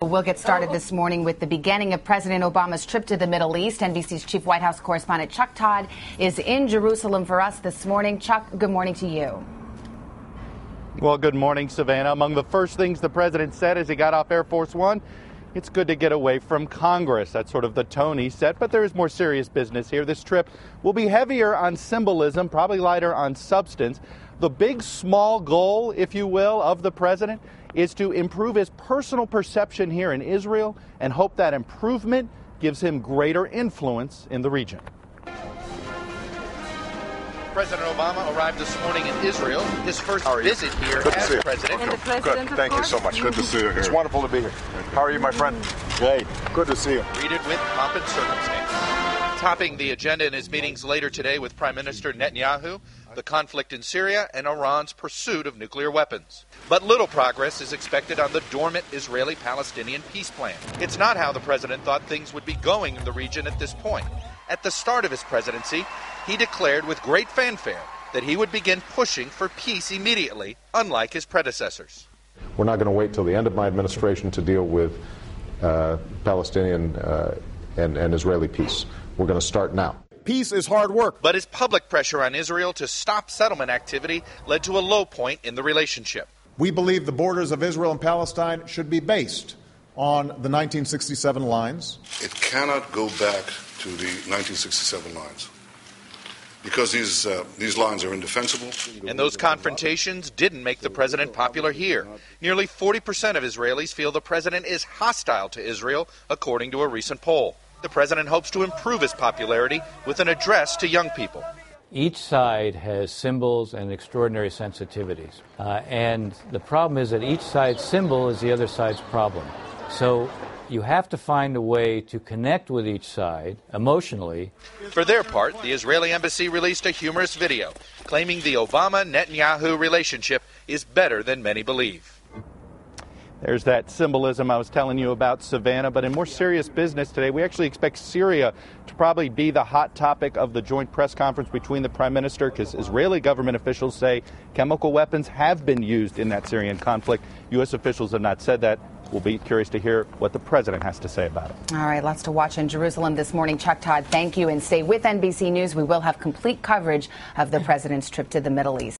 We'll get started this morning with the beginning of President Obama's trip to the Middle East. NBC's chief White House correspondent Chuck Todd is in Jerusalem for us this morning. Chuck, good morning to you. Well, good morning, Savannah. Among the first things the president said as he got off Air Force One, it's good to get away from Congress. That's sort of the tone he set, but there is more serious business here. This trip will be heavier on symbolism, probably lighter on substance. The big, small goal, if you will, of the president is to improve his personal perception here in Israel and hope that improvement gives him greater influence in the region. President Obama arrived this morning in Israel, his first visit here as president. Good. Thank you so much. Good to see you here. It's wonderful to be here. How are you, my friend? Great. Good to see you. Greeted with pomp and circumstance. Topping the agenda in his meetings later today with Prime Minister Netanyahu, the conflict in Syria and Iran's pursuit of nuclear weapons. But little progress is expected on the dormant Israeli-Palestinian peace plan. It's not how the president thought things would be going in the region at this point. At the start of his presidency, he declared with great fanfare that he would begin pushing for peace immediately, unlike his predecessors. We're not going to wait till the end of my administration to deal with Palestinian and Israeli peace. We're going to start now. Peace is hard work. But his public pressure on Israel to stop settlement activity led to a low point in the relationship. We believe the borders of Israel and Palestine should be based on the 1967 lines. It cannot go back to the 1967 lines because these lines are indefensible. And those confrontations didn't make the president popular here. Nearly 40% of Israelis feel the president is hostile to Israel, according to a recent poll. The president hopes to improve his popularity with an address to young people. Each side has symbols and extraordinary sensitivities. And the problem is that each side's symbol is the other side's problem. So you have to find a way to connect with each side emotionally. For their part, the Israeli embassy released a humorous video claiming the Obama-Netanyahu relationship is better than many believe. There's that symbolism I was telling you about, Savannah. But in more serious business today, we actually expect Syria to probably be the hot topic of the joint press conference between the prime minister, because Israeli government officials say chemical weapons have been used in that Syrian conflict. U.S. officials have not said that. We'll be curious to hear what the president has to say about it. All right, lots to watch in Jerusalem this morning. Chuck Todd, thank you. And stay with NBC News. We will have complete coverage of the president's trip to the Middle East.